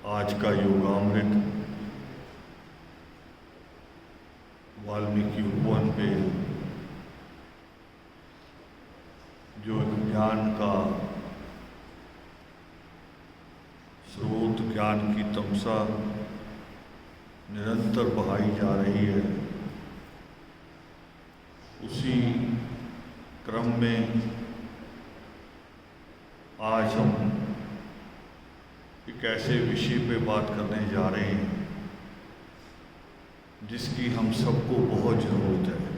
आज का योगामृत वाल्मीकि उपवन पे जो ज्ञान का स्रोत, ज्ञान की तमसा निरंतर बहाई जा रही है, उसी क्रम में आज हम एक ऐसे विषय पे बात करने जा रहे हैं जिसकी हम सबको बहुत ज़रूरत है।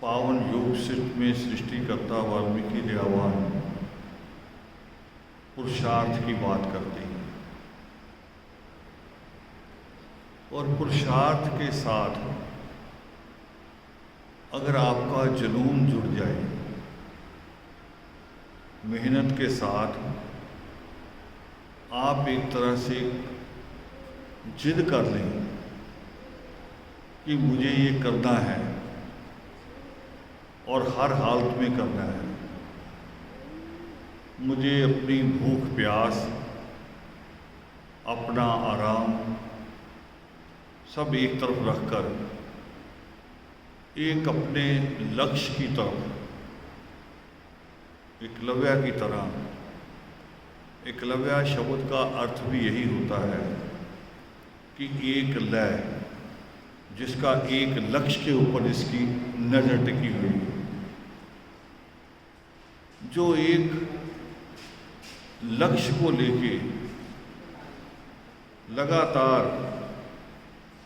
पावन योग सिद्ध में सृष्टिकर्ता वाल्मीकि दयावान पुरुषार्थ की बात करते हैं और पुरुषार्थ के साथ अगर आपका जुनून जुड़ जाए, मेहनत के साथ आप एक तरह से जिद कर लें कि मुझे ये करना है और हर हालत में करना है, मुझे अपनी भूख प्यास, अपना आराम सब एक तरफ रखकर एक अपने लक्ष्य की तरफ, एकलव्य की तरह, एकलव्य शब्द का अर्थ भी यही होता है कि एक लय, जिसका एक लक्ष्य के ऊपर इसकी नजर टिकी हुई है, जो एक लक्ष्य को लेके लगातार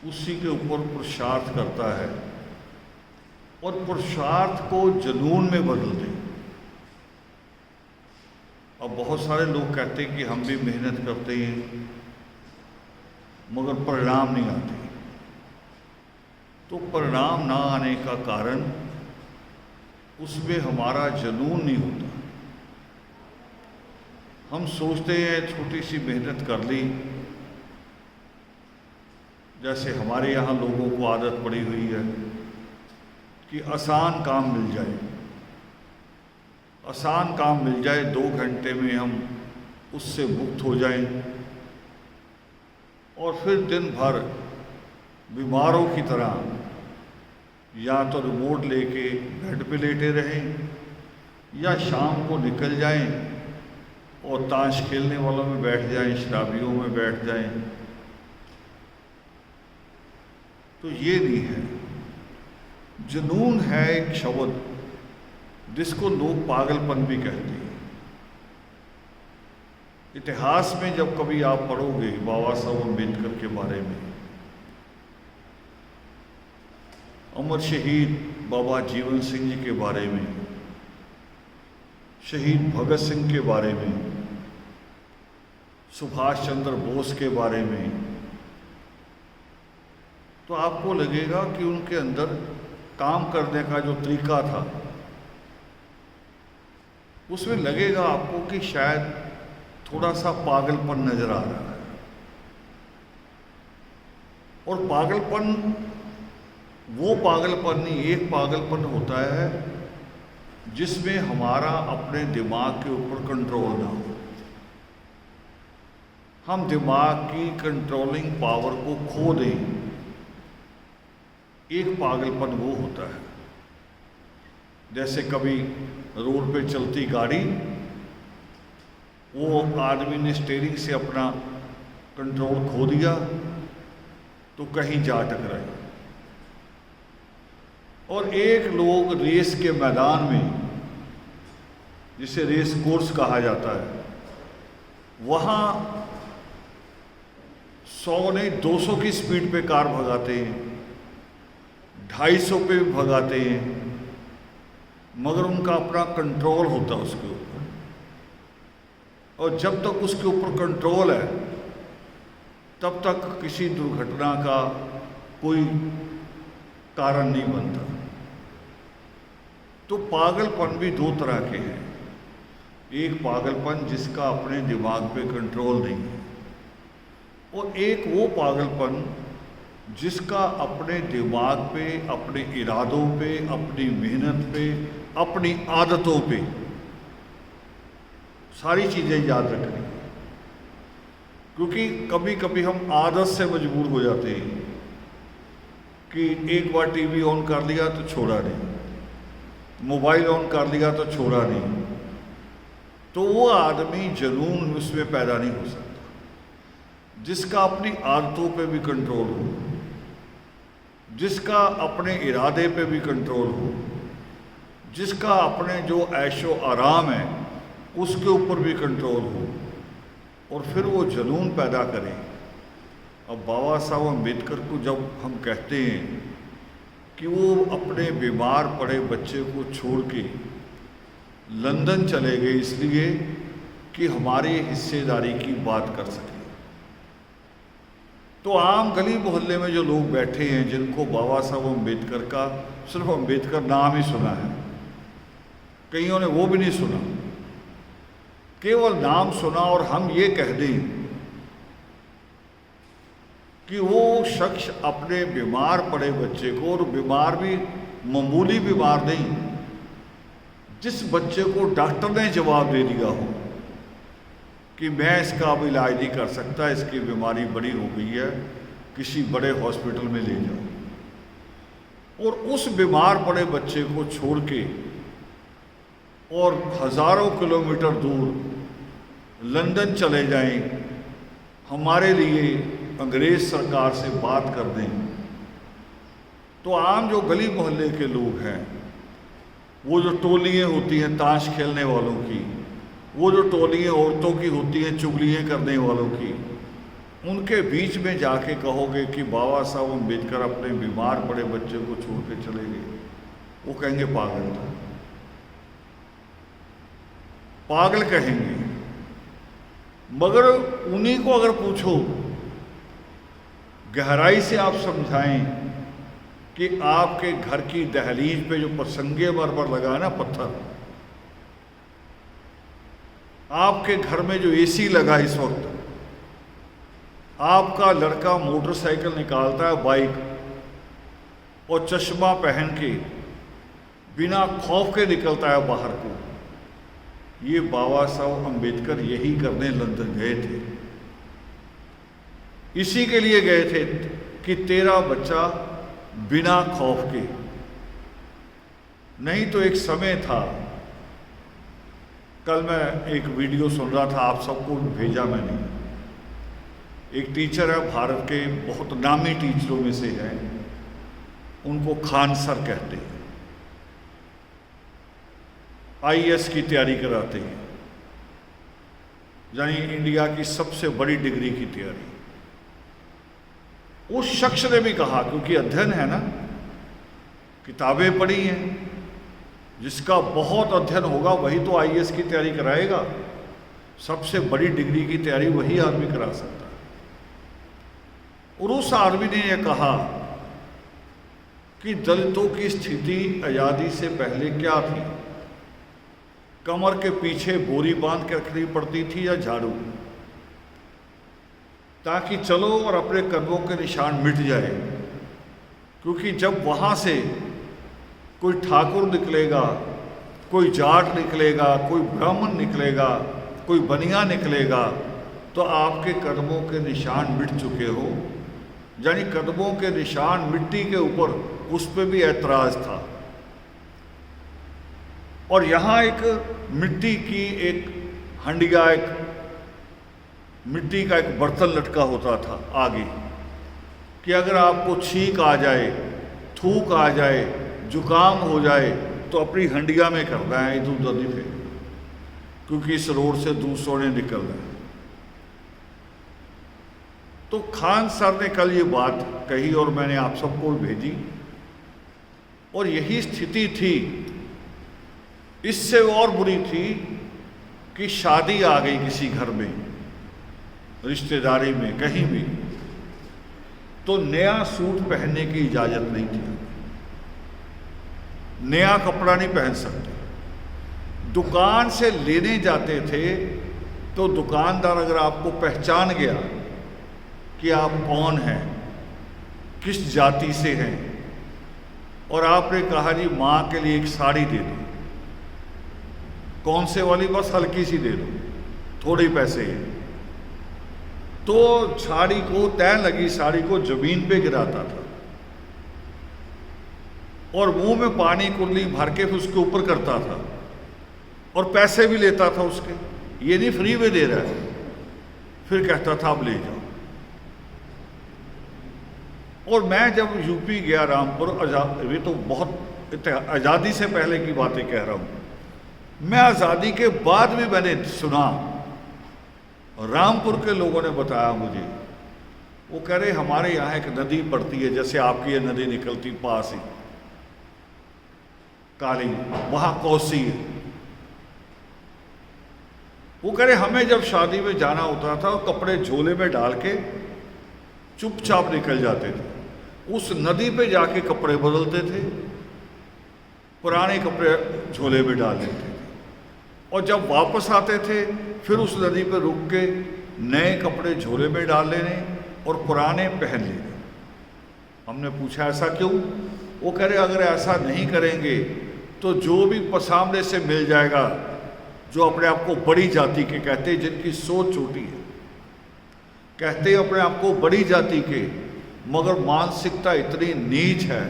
उसी के ऊपर पुरुषार्थ करता है और पुरुषार्थ को जुनून में बदल दे। अब बहुत सारे लोग कहते हैं कि हम भी मेहनत करते हैं मगर परिणाम नहीं आते, तो परिणाम ना आने का कारण उसमें हमारा जुनून नहीं होता। हम सोचते हैं छोटी सी मेहनत कर ली, जैसे हमारे यहाँ लोगों को आदत पड़ी हुई है कि आसान काम मिल जाए, आसान काम मिल जाए, 2 घंटे में हम उससे मुक्त हो जाएं और फिर दिन भर बीमारों की तरह या तो रिमोट लेके बेड पे लेटे रहें या शाम को निकल जाएं और ताश खेलने वालों में बैठ जाएं, शराबियों में बैठ जाएं। तो ये नहीं है। जुनून है एक शब्द जिसको लोग पागलपन भी कहते हैं। इतिहास में जब कभी आप पढ़ोगे बाबा साहब अम्बेडकर के बारे में, अमर शहीद बाबा जीवन सिंह जी के बारे में, शहीद भगत सिंह के बारे में, सुभाष चंद्र बोस के बारे में, तो आपको लगेगा कि उनके अंदर काम करने का जो तरीका था उसमें लगेगा आपको कि शायद थोड़ा सा पागलपन नजर आ रहा है। और पागलपन वो पागलपन नहीं, एक पागलपन होता है जिसमें हमारा अपने दिमाग के ऊपर कंट्रोल ना हो, हम दिमाग की कंट्रोलिंग पावर को खो दें। एक पागलपन वो होता है जैसे कभी रोड पे चलती गाड़ी, वो आदमी ने स्टीयरिंग से अपना कंट्रोल खो दिया तो कहीं जा टकराए। और एक लोग रेस के मैदान में, जिसे रेस कोर्स कहा जाता है, वहाँ 100 नहीं 200 की स्पीड पे कार भगाते हैं, 250 पे भी भगाते हैं, मगर उनका अपना कंट्रोल होता है उसके ऊपर। और जब तक उसके ऊपर कंट्रोल है तब तक किसी दुर्घटना का कोई कारण नहीं बनता। तो पागलपन भी 2 तरह के हैं। एक पागलपन जिसका अपने दिमाग पे कंट्रोल नहीं है, और एक वो पागलपन जिसका अपने दिमाग पे, अपने इरादों पे, अपनी मेहनत पे, अपनी आदतों पे सारी चीज़ें याद रखनी है, क्योंकि कभी कभी हम आदत से मजबूर हो जाते हैं कि एक बार टीवी ऑन कर लिया तो छोड़ा नहीं, मोबाइल ऑन कर लिया तो छोड़ा नहीं, तो वो आदमी जुनून उसमें पैदा नहीं हो सकता जिसका अपनी आदतों पे भी कंट्रोल हो, जिसका अपने इरादे पे भी कंट्रोल हो, जिसका अपने जो ऐशो आराम है उसके ऊपर भी कंट्रोल हो, और फिर वो जुनून पैदा करें। अब बाबा साहब अम्बेडकर को जब हम कहते हैं कि वो अपने बीमार पड़े बच्चे को छोड़ के लंदन चले गए इसलिए कि हमारी हिस्सेदारी की बात कर सके, तो आम गली मोहल्ले में जो लोग बैठे हैं जिनको बाबा साहब अम्बेडकर का सिर्फ अम्बेडकर नाम ही सुना है, कईयों ने वो भी नहीं सुना, केवल नाम सुना, और हम ये कह दें कि वो शख्स अपने बीमार पड़े बच्चे को, और बीमार भी मामूली बीमार नहीं, जिस बच्चे को डॉक्टर ने जवाब दे दिया हो कि मैं इसका अब इलाज नहीं कर सकता, इसकी बीमारी बड़ी हो गई है, किसी बड़े हॉस्पिटल में ले जाओ, और उस बीमार पड़े बच्चे को छोड़ के और हज़ारों किलोमीटर दूर लंदन चले जाएं, हमारे लिए अंग्रेज़ सरकार से बात कर दें, तो आम जो गली मोहल्ले के लोग हैं, वो जो टोलियाँ होती हैं ताश खेलने वालों की, वो जो टोलियाँ औरतों की होती हैं चुगलियाँ करने वालों की, उनके बीच में जाके कहोगे कि बाबा साहब अम्बेडकर अपने बीमार पड़े बच्चे को छोड़ के चले गए, वो कहेंगे पागल था, पागल कहेंगे। मगर उन्हीं को अगर पूछो, गहराई से आप समझाएं कि आपके घर की दहलीज पे जो पसंगे मरमर लगा है ना पत्थर, आपके घर में जो एसी लगा इस वक्त, आपका लड़का मोटरसाइकिल निकालता है बाइक और चश्मा पहन के बिना खौफ के निकलता है बाहर को, ये बाबा साहब अम्बेडकर यही करने लंदन गए थे, इसी के लिए गए थे कि तेरा बच्चा बिना खौफ के। नहीं तो एक समय था, कल मैं एक वीडियो सुन रहा था, आप सबको भेजा मैंने, एक टीचर है भारत के बहुत नामी टीचरों में से है, उनको खान सर कहते हैं, आईएएस की तैयारी कराते हैं, यानी इंडिया की सबसे बड़ी डिग्री की तैयारी। उस शख्स ने भी कहा, क्योंकि अध्ययन है ना, किताबें पढ़ी हैं, जिसका बहुत अध्ययन होगा वही तो आईएएस की तैयारी कराएगा, सबसे बड़ी डिग्री की तैयारी वही आदमी करा सकता है। और उस आदमी ने यह कहा कि दलितों की स्थिति आज़ादी से पहले क्या थी, कमर के पीछे बोरी बांध के रखनी पड़ती थी या झाड़ू, ताकि चलो और अपने कदमों के निशान मिट जाए, क्योंकि जब वहाँ से कोई ठाकुर निकलेगा, कोई जाट निकलेगा, कोई ब्राह्मण निकलेगा, कोई बनिया निकलेगा, तो आपके कदमों के निशान मिट चुके हो, यानी कदमों के निशान मिट्टी के ऊपर, उस पर भी ऐतराज़ था। और यहाँ एक मिट्टी की एक हंडिया, एक मिट्टी का एक बर्तन लटका होता था आगे, कि अगर आपको छींक आ जाए, थूक आ जाए, जुकाम हो जाए, तो अपनी हंडिया में करना है, इधर उधर नहीं फेंक, क्योंकि इस रोड से दूसरों ने निकलना है। तो खान सर ने कल ये बात कही और मैंने आप सबको भेजी, और यही स्थिति थी। इससे और बुरी थी कि शादी आ गई किसी घर में, रिश्तेदारी में, कहीं भी, तो नया सूट पहनने की इजाज़त नहीं थी, नया कपड़ा नहीं पहन सकते। दुकान से लेने जाते थे तो दुकानदार अगर आपको पहचान गया कि आप कौन हैं, किस जाति से हैं, और आपने कहा जी माँ के लिए एक साड़ी दे दो, कौन से वाली, बस हल्की सी दे दो, थोड़े पैसे हैं। तो साड़ी को, तय लगी साड़ी को जमीन पे गिराता था और मुंह में पानी कुल्ली भर के फिर उसके ऊपर करता था और पैसे भी लेता था उसके, ये नहीं फ्री में दे रहा है। फिर कहता था अब ले जाओ। और मैं जब यूपी गया रामपुर, ये तो बहुत आज़ादी से पहले की बातें कह रहा हूँ, मैं आज़ादी के बाद भी मैंने सुना, रामपुर के लोगों ने बताया मुझे, वो कह रहे हमारे यहाँ एक नदी पड़ती है, जैसे आपकी ये नदी निकलती पास ही काली, वहाँ कोसी है। वो कह रहे हमें जब शादी में जाना होता था कपड़े झोले में डाल के चुपचाप निकल जाते थे, उस नदी पे जाके कपड़े बदलते थे, पुराने कपड़े झोले में डाल देते थे और जब वापस आते थे फिर उस नदी पे रुक के नए कपड़े झोले में डाल लेने और पुराने पहन लेने। हमने पूछा ऐसा क्यों? वो कह रहे अगर ऐसा नहीं करेंगे तो जो भी सामने से मिल जाएगा, जो अपने आप को बड़ी जाति के कहते हैं, जिनकी सोच छोटी है, कहते हैं अपने आप को बड़ी जाति के, मगर मानसिकता इतनी नीच है,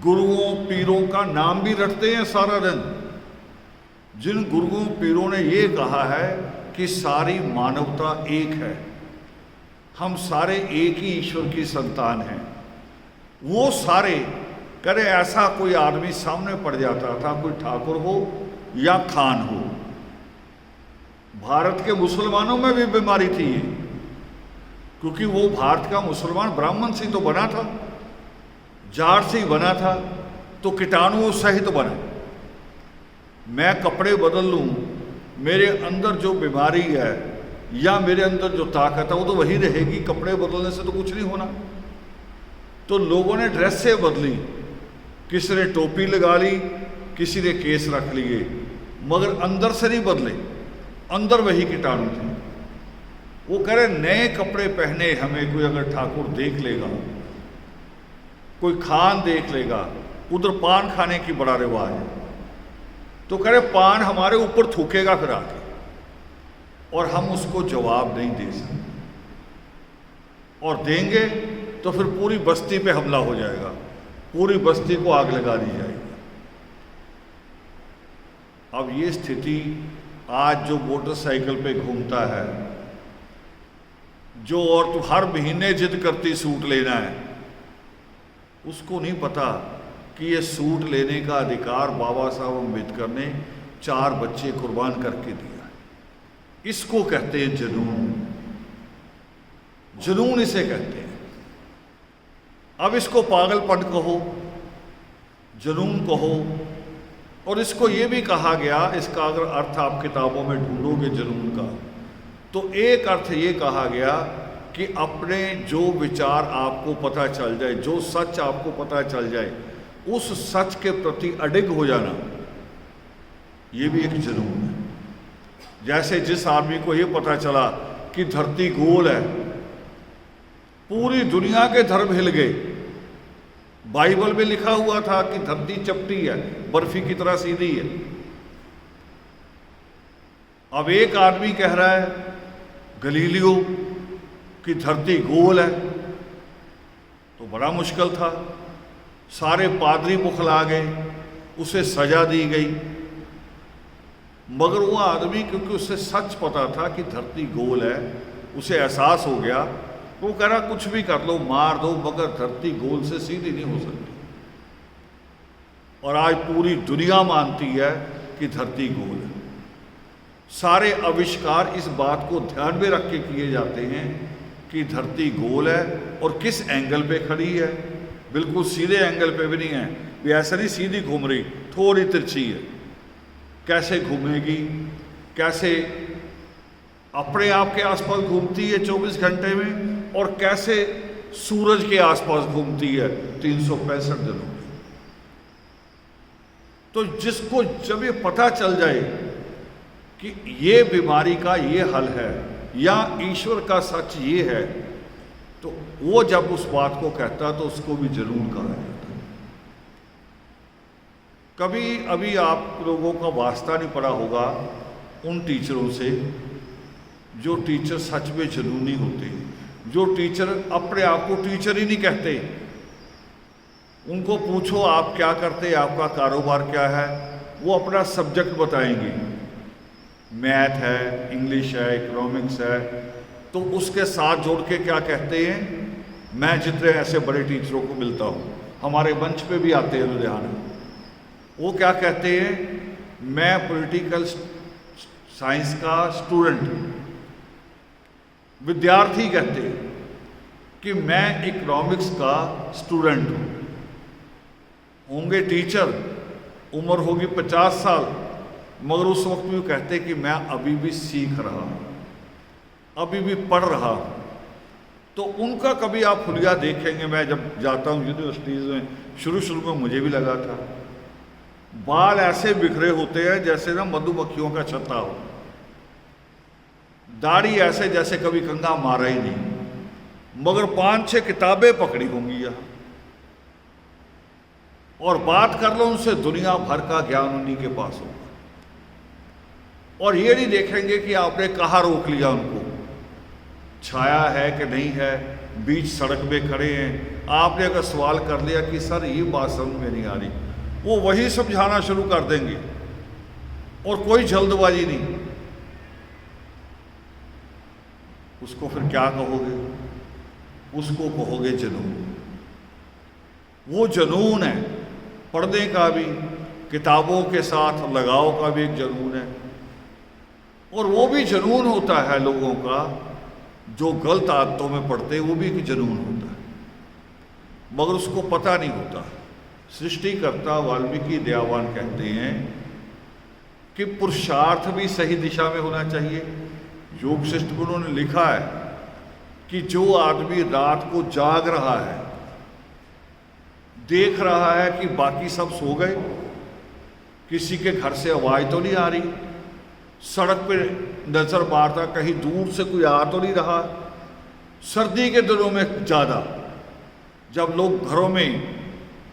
गुरुओं पीरों का नाम भी रटते हैं सारा दिन, जिन गुरुओं पीरों ने ये कहा है कि सारी मानवता एक है, हम सारे एक ही ईश्वर की संतान हैं, वो सारे करे ऐसा कोई आदमी सामने पड़ जाता था, कोई ठाकुर हो या खान हो। भारत के मुसलमानों में भी बीमारी थी ये, क्योंकि वो भारत का मुसलमान ब्राह्मण से तो बना था, जाट से ही बना था, तो कीटाणुओं सहित बना। मैं कपड़े बदल लूं, मेरे अंदर जो बीमारी है या मेरे अंदर जो ताकत है वो तो वही रहेगी, कपड़े बदलने से तो कुछ नहीं होना। तो लोगों ने ड्रेसें बदली, किसी ने टोपी लगा ली, किसी ने केस रख लिए, मगर अंदर से नहीं बदले, अंदर वही कीटाणु थे। वो कह रहे नए कपड़े पहने हमें कोई अगर ठाकुर देख लेगा, कोई खान देख लेगा, उधर पान खाने की बड़ा रिवाज है, तो कह रहे पान हमारे ऊपर थूकेगा फिर आके, और हम उसको जवाब नहीं दे सकते, और देंगे तो फिर पूरी बस्ती पे हमला हो जाएगा, पूरी बस्ती को आग लगा दी जाएगी। अब ये स्थिति आज जो मोटरसाइकिल पे घूमता है, जो औरत हर महीने जिद करती सूट लेना है, उसको नहीं पता कि ये सूट लेने का अधिकार बाबा साहब अम्बेडकर ने 4 बच्चे कुर्बान करके दिया है। इसको कहते हैं जुनून, जुनून इसे कहते हैं। अब इसको पागलपन कहो, जुनून कहो, और इसको ये भी कहा गया, इसका अगर अर्थ आप किताबों में ढूंढोगे जुनून का, तो एक अर्थ ये कहा गया कि अपने जो विचार आपको पता चल जाए, जो सच आपको पता चल जाए, उस सच के प्रति अडिग हो जाना, ये भी एक जुनून है। जैसे जिस आदमी को ये पता चला कि धरती गोल है, पूरी दुनिया के धर्म हिल गए। बाइबल में लिखा हुआ था कि धरती चपटी है, बर्फी की तरह सीधी है। अब एक आदमी कह रहा है गलीलियो कि धरती गोल है, तो बड़ा मुश्किल था। सारे पादरी बुखला गए, उसे सजा दी गई, मगर वो आदमी क्योंकि उसे सच पता था कि धरती गोल है, उसे एहसास हो गया, वो कह रहा कुछ भी कर लो, मार दो, मगर धरती गोल से सीधी नहीं हो सकती। और आज पूरी दुनिया मानती है कि धरती गोल है। सारे आविष्कार इस बात को ध्यान में रख के किए जाते हैं कि धरती गोल है और किस एंगल पे खड़ी है। बिल्कुल सीधे एंगल पे भी नहीं है, भी ऐसा नहीं सीधी घूम रही, थोड़ी तिरछी है। कैसे घूमेगी, कैसे अपने आप के आसपास घूमती है 24 घंटे में, और कैसे सूरज के आसपास घूमती है 365 दिनों में। तो जिसको जब ये पता चल जाए कि ये बीमारी का ये हल है या ईश्वर का सच ये है, तो वो जब उस बात को कहता तो उसको भी जुनून कहा जाता है। कभी अभी आप लोगों का वास्ता नहीं पड़ा होगा उन टीचरों से जो टीचर सच में जुनूनी होते हैं, जो टीचर अपने आप को टीचर ही नहीं कहते। उनको पूछो आप क्या करते, आपका कारोबार क्या है, वो अपना सब्जेक्ट बताएंगे, मैथ है, इंग्लिश है, इकोनॉमिक्स है, तो उसके साथ जोड़ के क्या कहते हैं, मैं जितने ऐसे बड़े टीचरों को मिलता हूँ, हमारे मंच पे भी आते हैं लुधियाना, वो क्या कहते हैं, मैं पॉलिटिकल साइंस का स्टूडेंट हूँ। विद्यार्थी कहते हैं कि मैं इकोनॉमिक्स का स्टूडेंट हूँ। होंगे टीचर, उम्र होगी 50 साल, मगर उस वक्त भी कहते कि मैं अभी भी सीख रहा हूँ, अभी भी पढ़ रहा हूँ। तो उनका कभी आप हुलिया देखेंगे, मैं जब जाता हूँ यूनिवर्सिटीज़ में, शुरू में मुझे भी लगा था, बाल ऐसे बिखरे होते हैं जैसे ना मधुमक्खियों का छत्ता हो, दाढ़ी ऐसे जैसे कभी कंघा मारा ही नहीं, मगर 5-6 किताबें पकड़ी होंगी यहाँ, और बात कर लो उनसे, दुनिया भर का ज्ञान उन्हीं के पास होगा। और ये नहीं देखेंगे कि आपने कहाँ रोक लिया उनको, छाया है कि नहीं है, बीच सड़क में खड़े हैं, आपने अगर सवाल कर लिया कि सर ये बात समझ में नहीं आ रही, वो वही समझाना शुरू कर देंगे, और कोई जल्दबाजी नहीं। उसको फिर क्या कहोगे, उसको कहोगे जुनून। वो जुनून है, पढ़ने का भी, किताबों के साथ लगाव का भी एक जुनून है, और वो भी जुनून होता है लोगों का जो गलत आदतों में पड़ते हैं, वो भी एक जुनून होता है, मगर उसको पता नहीं होता। सृष्टिकर्ता वाल्मीकि दयावान कहते हैं कि पुरुषार्थ भी सही दिशा में होना चाहिए। योग शिष्ट में उन्होंने लिखा है कि जो आदमी रात को जाग रहा है, देख रहा है कि बाकी सब सो गए, किसी के घर से आवाज़ तो नहीं आ रही, सड़क पे नज़र मारता कहीं दूर से कोई आ तो नहीं रहा। सर्दी के दिनों में ज़्यादा, जब लोग घरों में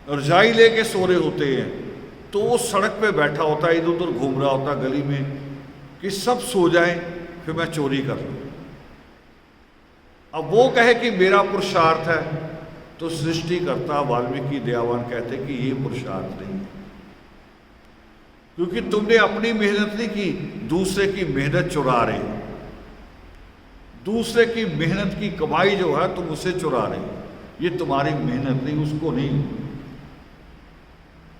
रजाई लेके सो रहे होते हैं, तो वो सड़क पे बैठा होता है, इधर उधर घूम रहा होता गली में कि सब सो जाएं, फिर मैं चोरी कर लूँ। अब वो कहे कि मेरा पुरुषार्थ है, तो सृष्टिकर्ता वाल्मीकि दयावान कहते कि ये पुरुषार्थ नहीं है, क्योंकि तुमने अपनी मेहनत नहीं की, दूसरे की मेहनत चुरा रहे हो, दूसरे की मेहनत की कमाई जो है तुम उसे चुरा रहे हो, ये तुम्हारी मेहनत नहीं, उसको नहीं।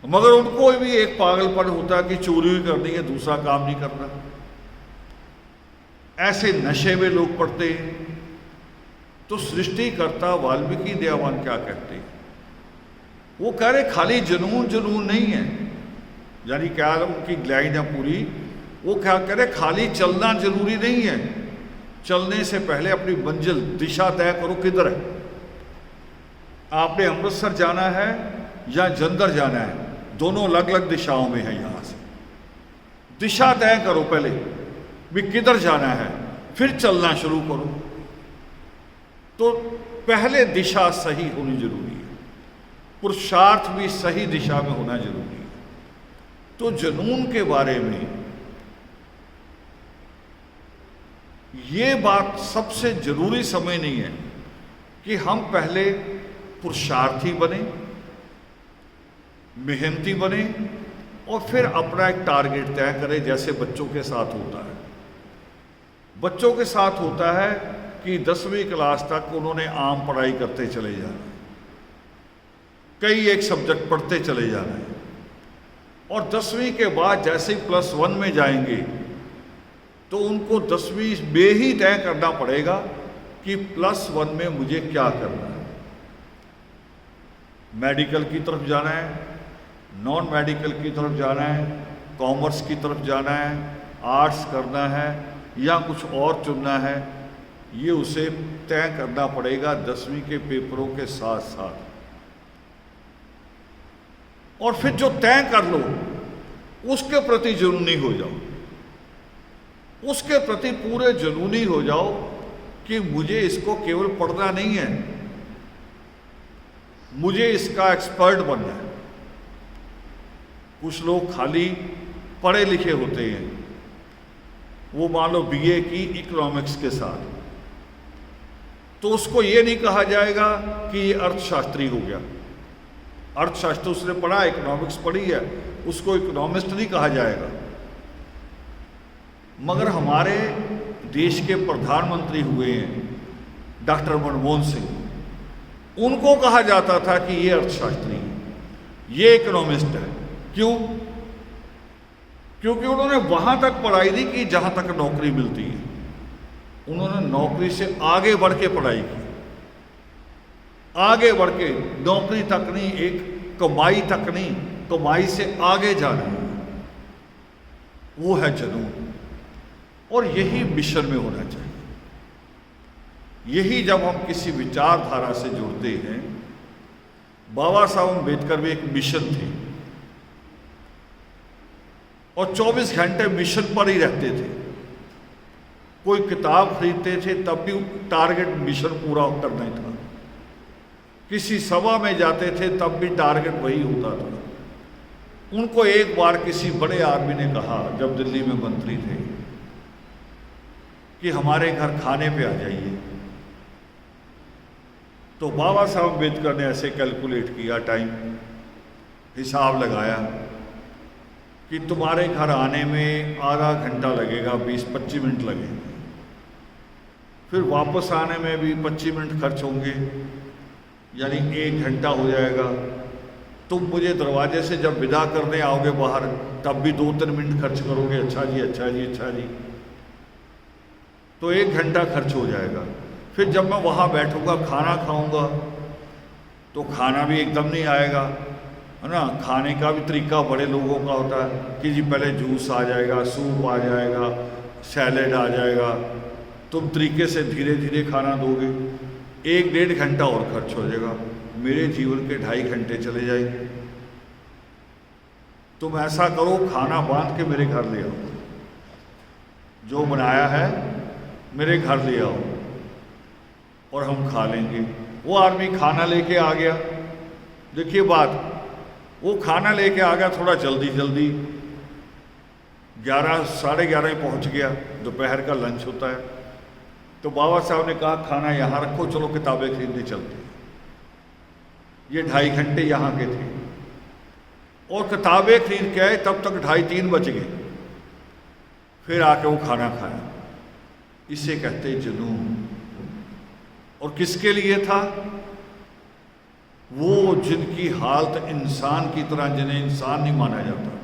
मगर उनको भी एक पागलपन होता है कि चोरी भी करनी है, दूसरा काम नहीं करना। ऐसे नशे में लोग पड़ते हैं। तो सृष्टिकर्ता वाल्मीकि दयावान क्या कहते हैं, वो कह रहे खाली जुनून जुनून नहीं है, यानी क्या उनकी लाइन है पूरी, वो क्या कह रहे खाली चलना जरूरी नहीं है, चलने से पहले अपनी मंजिल दिशा तय करो किधर है। आपने अमृतसर जाना है या जलंधर जाना है, दोनों अलग अलग दिशाओं में है। यहाँ से दिशा तय करो पहले भी किधर जाना है, फिर चलना शुरू करो। तो पहले दिशा सही होनी जरूरी है, पुरुषार्थ भी सही दिशा में होना जरूरी है। तो जुनून के बारे में ये बात सबसे जरूरी समय नहीं है कि हम पहले पुरुषार्थी बने, मेहनती बने, और फिर अपना एक टारगेट तय करें, जैसे बच्चों के साथ होता है। बच्चों के साथ होता है कि 10वीं क्लास तक उन्होंने आम पढ़ाई करते चले जाना, कई एक सब्जेक्ट पढ़ते चले जाना है, और 10वीं के बाद जैसे ही +1 में जाएंगे तो उनको 10वीं में ही तय करना पड़ेगा कि +1 में मुझे क्या करना है। मेडिकल की तरफ जाना है, नॉन मेडिकल की तरफ जाना है, कॉमर्स की तरफ जाना है, आर्ट्स करना है या कुछ और चुनना है, ये उसे तय करना पड़ेगा 10वीं के पेपरों के साथ साथ। और फिर जो तय कर लो उसके प्रति जुनूनी हो जाओ, उसके प्रति पूरे जुनूनी हो जाओ कि मुझे इसको केवल पढ़ना नहीं है, मुझे इसका एक्सपर्ट बनना है। कुछ लोग खाली पढ़े लिखे होते हैं, वो मान लो बीए की इकोनॉमिक्स के साथ, तो उसको ये नहीं कहा जाएगा कि ये अर्थशास्त्री हो गया। अर्थशास्त्र उसने पढ़ा, इकोनॉमिक्स पढ़ी है, उसको इकोनॉमिस्ट नहीं कहा जाएगा। मगर हमारे देश के प्रधानमंत्री हुए हैं डॉक्टर मनमोहन सिंह, उनको कहा जाता था कि ये अर्थशास्त्री है, ये इकोनॉमिस्ट है। क्यों? क्योंकि उन्होंने वहां तक पढ़ाई नहीं की जहां तक नौकरी मिलती है, उन्होंने नौकरी से आगे बढ़ के पढ़ाई की, आगे बढ़ के नौकरी तक नहीं, एक कमाई तक नहीं, कमाई से आगे जाना है, वो है जुनून। और यही मिशन में होना चाहिए। यही जब हम किसी विचारधारा से जुड़ते हैं, बाबा साहब अम्बेडकर भी एक मिशन थे और 24 घंटे मिशन पर ही रहते थे। कोई किताब खरीदते थे तब भी टारगेट मिशन पूरा करना ही था, किसी सभा में जाते थे तब भी टारगेट वही होता था। उनको एक बार किसी बड़े आदमी ने कहा, जब दिल्ली में मंत्री थे, कि हमारे घर खाने पे आ जाइए। तो बाबा साहब अम्बेडकर ने ऐसे कैलकुलेट किया, टाइम हिसाब लगाया कि तुम्हारे घर आने में आधा घंटा लगेगा, 20-25 मिनट लगेंगे, फिर वापस आने में भी 25 मिनट खर्च होंगे, यानी 1 घंटा हो जाएगा। तुम मुझे दरवाजे से जब विदा करने आओगे बाहर, तब भी 2-3 मिनट खर्च करोगे, अच्छा जी अच्छा जी अच्छा जी, तो 1 घंटा खर्च हो जाएगा। फिर जब मैं वहाँ बैठूंगा, खाना खाऊंगा, तो खाना भी एकदम नहीं आएगा, है ना। खाने का भी तरीका बड़े लोगों का होता है कि जी पहले जूस आ जाएगा, सूप आ जाएगा, सैलेड आ जाएगा, तुम तरीके से धीरे धीरे खाना दोगे, 1-1.5 घंटा और खर्च हो जाएगा, मेरे जीवन के 2.5 घंटे चले जाएंगे। तुम ऐसा करो, खाना बांध के मेरे घर ले आओ, जो बनाया है मेरे घर ले आओ और हम खा लेंगे। वो आदमी खाना लेके आ गया, देखिए बात, वो खाना लेके आ गया थोड़ा जल्दी जल्दी, 11 साढ़े 11 पहुँच गया, दोपहर का लंच होता है। तो बाबा साहब ने कहा खाना यहाँ रखो, चलो किताबें खरीदने चलते हैं। ये 2.5 घंटे यहाँ के थे और किताबें खरीद के आए, तब तक 2:30-3 बज गए। फिर आके वो खाना खाया। इसे कहते जुनून। और किसके लिए था? वो जिनकी हालत इंसान की तरह, जिन्हें इंसान नहीं माना जाता था।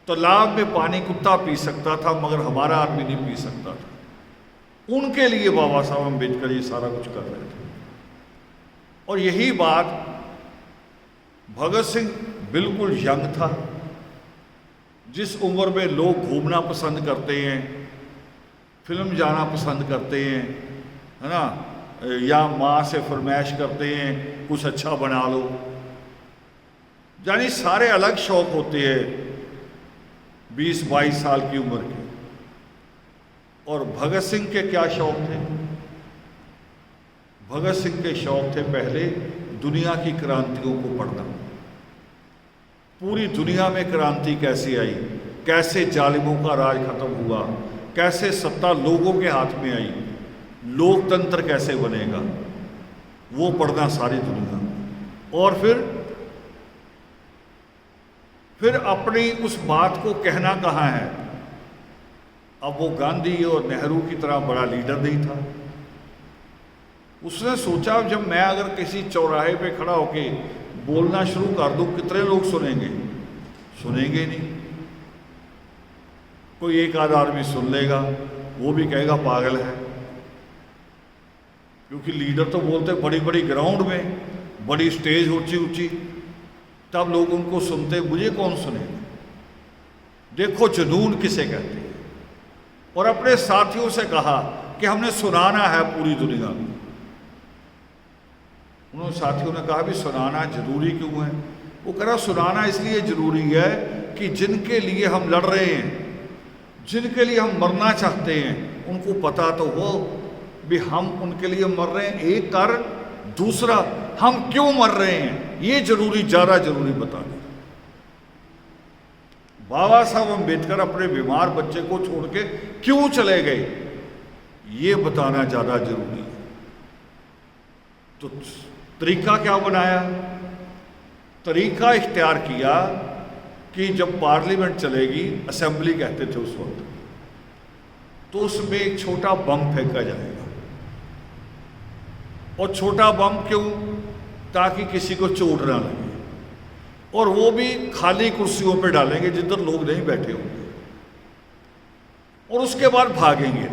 तालाब में पानी कुत्ता पी सकता था, मगर हमारा आदमी नहीं पी सकता था। उनके लिए बाबा साहब अम्बेडकर ये सारा कुछ कर रहे थे। और यही बात भगत सिंह बिल्कुल यंग था, जिस उम्र में लोग घूमना पसंद करते हैं, फिल्म जाना पसंद करते हैं, है ना, या माँ से फरमाइश करते हैं कुछ अच्छा बना लो, यानी सारे अलग शौक होते हैं 20-22 साल की उम्र के। और भगत सिंह के क्या शौक थे? भगत सिंह के शौक थे पहले दुनिया की क्रांतियों को पढ़ना, पूरी दुनिया में क्रांति कैसे आई, कैसे जालिमों का राज खत्म हुआ, कैसे सत्ता लोगों के हाथ में आई, लोकतंत्र कैसे बनेगा, वो पढ़ना सारी दुनिया। और फिर अपनी उस बात को कहना कहाँ है। अब वो गांधी और नेहरू की तरह बड़ा लीडर नहीं था। उसने सोचा जब मैं अगर किसी चौराहे पे खड़ा होके बोलना शुरू कर दूं, कितने लोग सुनेंगे? सुनेंगे नहीं। कोई एक आध आदमी सुन लेगा, वो भी कहेगा पागल है, क्योंकि लीडर तो बोलते बड़ी बड़ी ग्राउंड में, बड़ी स्टेज ऊंची ऊंची, तब लोग उनको सुनते, मुझे कौन सुनेगा? देखो जुनून किसे कहते हैं। और अपने साथियों से कहा कि हमने सुनाना है पूरी दुनिया में। उन्होंने साथियों ने कहा भी सुनाना जरूरी क्यों है? वो कह रहा सुनाना इसलिए जरूरी है कि जिनके लिए हम लड़ रहे हैं, जिनके लिए हम मरना चाहते हैं, उनको पता तो हो भी हम उनके लिए मर रहे हैं, एक कारण, दूसरा हम क्यों मर रहे हैं, ये जरूरी, ज़्यादा जरूरी बता दें। बाबा साहब अम्बेडकर अपने बीमार बच्चे को छोड़ के क्यों चले गए, ये बताना ज़्यादा जरूरी है। तो तरीका क्या बनाया? तरीका इख्तियार किया कि जब पार्लियामेंट चलेगी, असेंबली कहते थे उस वक्त, तो उसमें एक छोटा बम फेंका जाएगा। और छोटा बम क्यों? ताकि किसी को चोट ना लगे, और वो भी खाली कुर्सियों पे डालेंगे जिधर लोग नहीं बैठे होंगे, और उसके बाद भागेंगे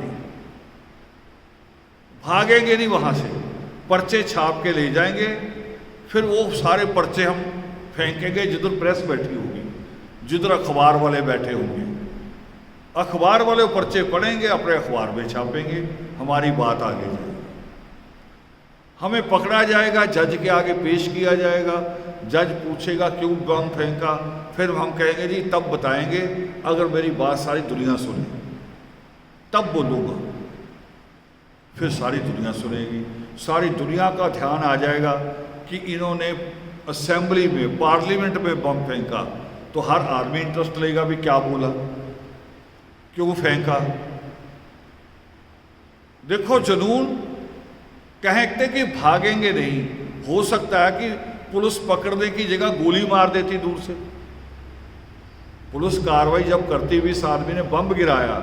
नहीं वहां से, पर्चे छाप के ले जाएंगे। फिर वो सारे पर्चे हम फेंकेंगे जिधर प्रेस बैठी होगी, जिधर अखबार वाले बैठे होंगे। अखबार वाले पर्चे पढ़ेंगे, अपने अखबार में छापेंगे, हमारी बात आगे जाएगी। हमें पकड़ा जाएगा, जज के आगे पेश किया जाएगा, जज पूछेगा क्यों बम फेंका, फिर हम कहेंगे जी तब बताएंगे अगर मेरी बात सारी दुनिया सुने, तब बोलूँगा। फिर सारी दुनिया सुनेगी, सारी दुनिया का ध्यान आ जाएगा कि इन्होंने असेंबली में, पार्लियामेंट में बम फेंका, तो हर आदमी इंटरेस्ट लेगा भी क्या बोला, क्यों फेंका। देखो जुनून, कहते कि भागेंगे नहीं, हो सकता है कि पुलिस पकड़ने की जगह गोली मार देती दूर से। पुलिस कार्रवाई जब करती हुई, इस आदमी ने बम गिराया,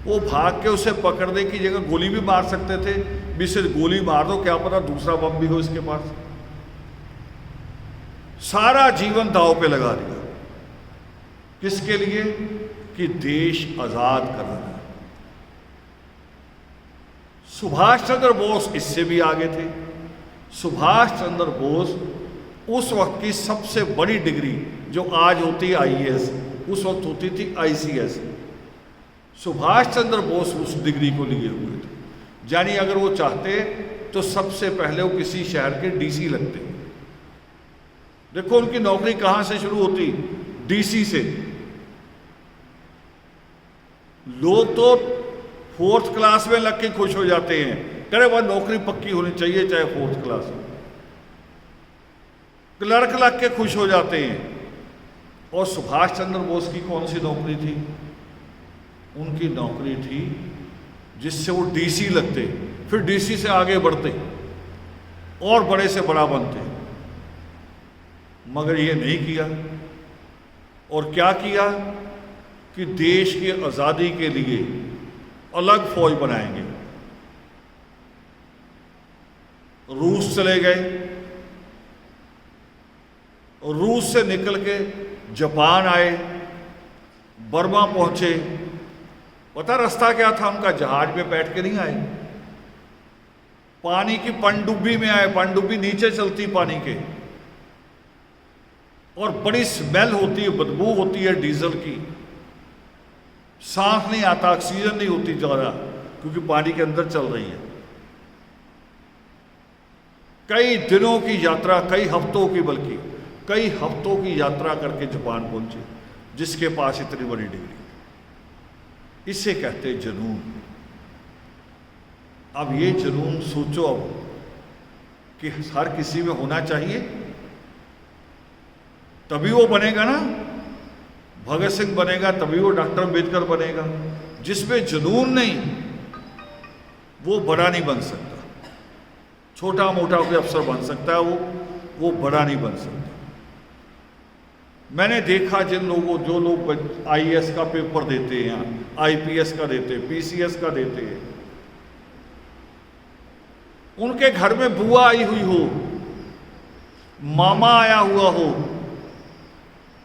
वो भाग के उसे पकड़ने की जगह गोली भी मार सकते थे, भी सिर्फ गोली मार दो, क्या पता दूसरा बम भी हो इसके पास। सारा जीवन दांव पे लगा दिया, किसके लिए? कि देश आजाद करना। सुभाष चंद्र बोस इससे भी आगे थे। सुभाष चंद्र बोस उस वक्त की सबसे बड़ी डिग्री, जो आज होती है आईएएस, उस वक्त होती थी आईसीएस। सुभाष चंद्र बोस उस डिग्री को लिए हुए थे, यानी अगर वो चाहते तो सबसे पहले वो किसी शहर के डीसी लगते। देखो उनकी नौकरी कहां से शुरू होती? डीसी से। लोग तो 4th क्लास में लग के खुश हो जाते हैं, करे वह नौकरी पक्की होनी चाहिए चाहे 4th क्लास हो। क्लर्क लग के खुश हो जाते हैं। और सुभाष चंद्र बोस की कौन सी नौकरी थी? उनकी नौकरी थी जिससे वो डीसी लगते, फिर डीसी से आगे बढ़ते और बड़े से बड़ा बनते। मगर ये नहीं किया। और क्या किया कि देश की आज़ादी के लिए अलग फौज बनाएंगे। रूस चले गए, रूस से निकल के जापान आए, बर्मा पहुंचे। पता रास्ता क्या था उनका? जहाज में बैठ के नहीं आए, पानी की पनडुब्बी में आए। पनडुब्बी नीचे चलती पानी के, और बड़ी स्मेल होती है, बदबू होती है डीजल की, सांस नहीं आता, ऑक्सीजन नहीं होती ज़्यादा, क्योंकि पानी के अंदर चल रही है। कई दिनों की यात्रा, कई हफ्तों की, बल्कि कई हफ्तों की यात्रा करके जापान पहुंचे, जिसके पास इतनी बड़ी डिग्री। इसे कहते हैं जुनून। अब ये जुनून सोचो अब कि हर किसी में होना चाहिए, तभी वो बनेगा ना। भगत सिंह बनेगा तभी वो डॉक्टर अम्बेडकर बनेगा। जिसमें जुनून नहीं, वो बड़ा नहीं बन सकता। छोटा मोटा कोई अफसर बन सकता है, वो बड़ा नहीं बन सकता। मैंने देखा जिन लोगों, जो लोग आईएएस का पेपर देते हैं, आईपीएस का देते हैं, पीसीएस का देते हैं, उनके घर में बुआ आई हुई हो, मामा आया हुआ हो,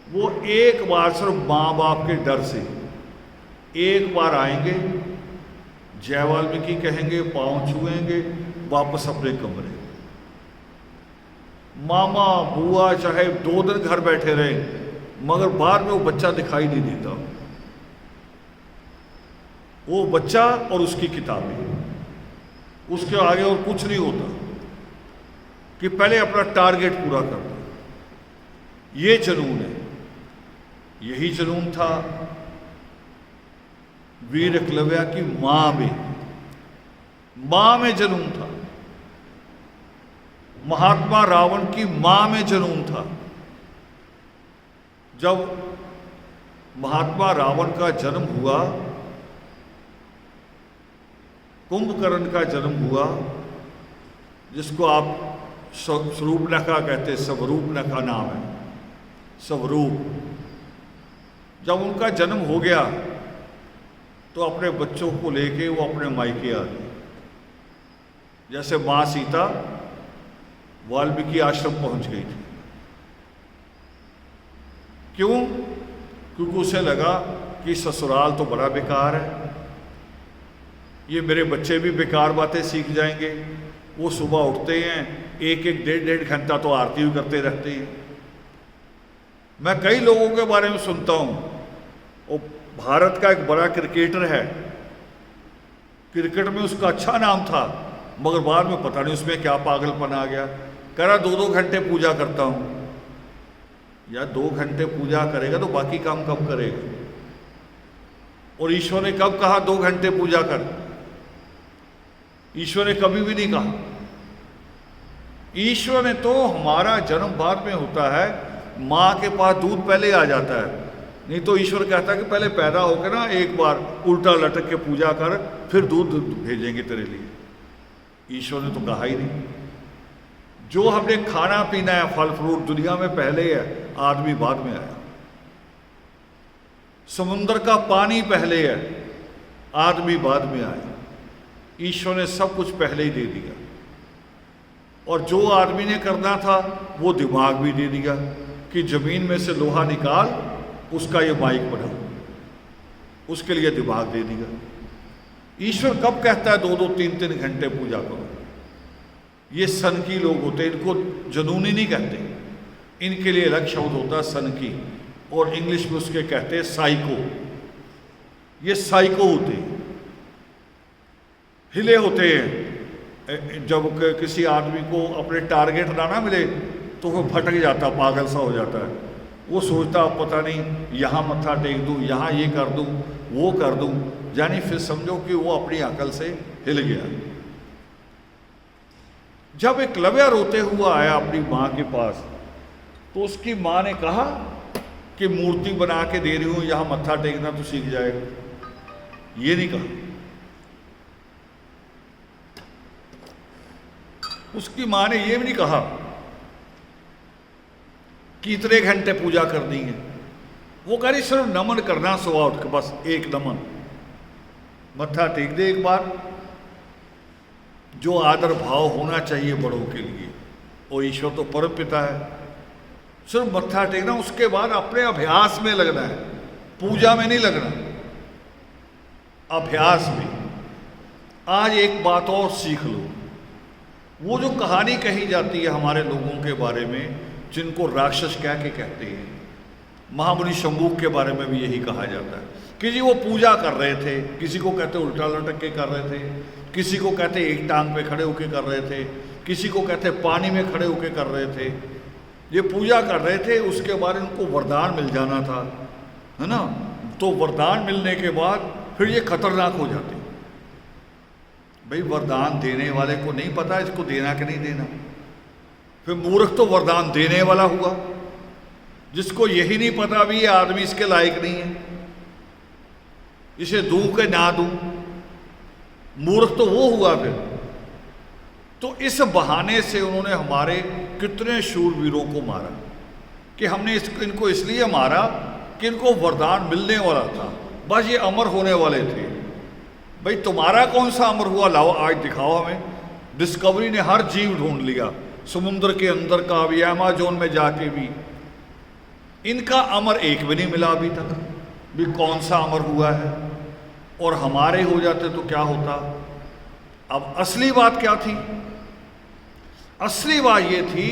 वो एक बार सिर्फ माँ बाप के डर से एक बार आएंगे, जय वाल्मीकि कहेंगे, पांव छुएंगे, वापस अपने कमरे। मामा बुआ चाहे 2 दिन घर बैठे रहे, मगर बाद में वो बच्चा दिखाई नहीं देता। वो बच्चा और उसकी किताबें, उसके आगे और कुछ नहीं होता, कि पहले अपना टारगेट पूरा करना। ये जुनून है। यही जुनून था वीर एकलव्य की मां में जुनून था। महात्मा रावण की मां में जुनून था। जब महात्मा रावण का जन्म हुआ, कुंभकर्ण का जन्म हुआ, जिसको आप स्वरूपनखा कहते हैं, स्वरूपनखा नाम है, स्वरूप। जब उनका जन्म हो गया तो अपने बच्चों को लेके वो अपने मायके आ गए। जैसे माँ सीता वाल्मीकि आश्रम पहुंच गई थी। क्यों? क्योंकि उसे लगा कि ससुराल तो बड़ा बेकार है, ये मेरे बच्चे भी बेकार बातें सीख जाएंगे। वो सुबह उठते हैं, एक एक डेढ़ घंटा तो आरती भी करते रहते हैं। मैं कई लोगों के बारे में सुनता हूँ, वो भारत का एक बड़ा क्रिकेटर है, क्रिकेट में उसका अच्छा नाम था, मगर बाद में पता नहीं उसमें क्या पागलपन आ गया। कह रहा 2-2 घंटे पूजा करता हूँ। या 2 घंटे पूजा करेगा तो बाकी काम कब करेगा? और ईश्वर ने कब कहा 2 घंटे पूजा कर? ईश्वर ने कभी भी नहीं कहा। ईश्वर ने तो हमारा जन्म बाद में होता है, माँ के पास दूध पहले आ जाता है। नहीं तो ईश्वर कहता है कि पहले पैदा होकर ना एक बार उल्टा लटक के पूजा कर, फिर दूध भेजेंगे तेरे लिए। ईश्वर ने तो कहा ही नहीं। जो हमने खाना पीना है, फल फ्रूट, दुनिया में पहले है, आदमी बाद में आया। समुद्र का पानी पहले है, आदमी बाद में आया। ईश्वर ने सब कुछ पहले ही दे दिया। और जो आदमी ने करना था वो दिमाग भी दे दिया कि जमीन में से लोहा निकाल, उसका ये माइक बना, उसके लिए दिमाग दे दिया। ईश्वर कब कहता है 2-2, 3-3 घंटे पूजा करो? ये सनकी लोग होते हैं, इनको जुनूनी नहीं कहते, इनके लिए अलग शब्द होता है सनकी, और इंग्लिश में उसके कहते हैं साइको। ये साइको होते हैं, हिले होते हैं। जब किसी आदमी को अपने टारगेट ना मिले तो वो भटक जाता, पागल सा हो जाता है। वो सोचता पता नहीं यहाँ मत्था टेक दूँ, यहाँ ये कर दूँ, वो कर दूँ, यानी फिर समझो कि वो अपनी अकल से हिल गया। जब एकलव्य रोते हुआ आया अपनी माँ के पास, तो उसकी माँ ने कहा कि मूर्ति बना के दे रही हूँ, यहाँ मत्था टेकना तो सीख जाएगा। ये नहीं कहा। उसकी माँ ने ये भी नहीं कहा कि इतने घंटे पूजा करनी है। वो कह रही सिर्फ नमन करना, सुबह उठ के बस एक नमन, मत्था टेक दे एक बार, जो आदर भाव होना चाहिए बड़ों के लिए। और ईश्वर तो परम पिता है। सिर्फ मत्था टेकना, उसके बाद अपने अभ्यास में लगना है, पूजा में नहीं लगना, अभ्यास में। आज एक बात और सीख लो, वो जो कहानी कही जाती है हमारे लोगों के बारे में जिनको राक्षस कह के कहते हैं, महामुनि शंभूक के बारे में भी यही कहा जाता है कि जी वो पूजा कर रहे थे। किसी को कहते उल्टा लटक के कर रहे थे, किसी को कहते एक टांग पे खड़े होके कर रहे थे, किसी को कहते पानी में खड़े होके कर रहे थे। ये पूजा कर रहे थे, उसके बाद इनको वरदान मिल जाना था, है ना। तो वरदान मिलने के बाद फिर ये खतरनाक हो जाते। भाई वरदान देने वाले को नहीं पता इसको देना कि नहीं देना, फिर मूर्ख तो वरदान देने वाला हुआ, जिसको यही नहीं पता भी ये आदमी इसके लायक नहीं है, इसे दूं के ना दूं, मूर्ख तो वो हुआ फिर। तो इस बहाने से उन्होंने हमारे कितने शूरवीरों को मारा कि हमने इनको इसलिए मारा कि इनको वरदान मिलने वाला था, बस ये अमर होने वाले थे। भाई तुम्हारा कौन सा अमर हुआ, लाओ आज दिखाओ हमें। डिस्कवरी ने हर जीव ढूंढ लिया, समुद्र के अंदर का भी, अमेज़न में जाके भी। इनका अमर एक भी नहीं मिला अभी तक भी, कौन सा अमर हुआ है। और हमारे हो जाते तो क्या होता। अब असली बात क्या थी? असली बात ये थी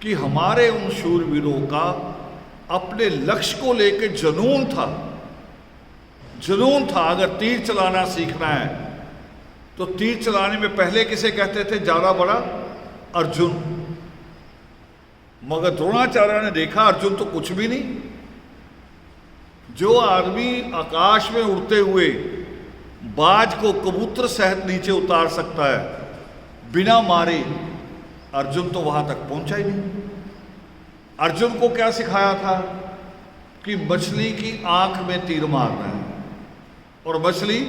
कि हमारे उन शूरवीरों का अपने लक्ष्य को लेकर जुनून था, जुनून था। अगर तीर चलाना सीखना है तो तीर चलाने में पहले किसे कहते थे ज्यादा बड़ा? अर्जुन। मगर द्रोणाचार्य ने देखा अर्जुन तो कुछ भी नहीं। जो आदमी आकाश में उड़ते हुए बाज को कबूतर सहित नीचे उतार सकता है बिना मारे, अर्जुन तो वहां तक पहुंचा ही नहीं। अर्जुन को क्या सिखाया था कि मछली की आंख में तीर मारना है, और मछली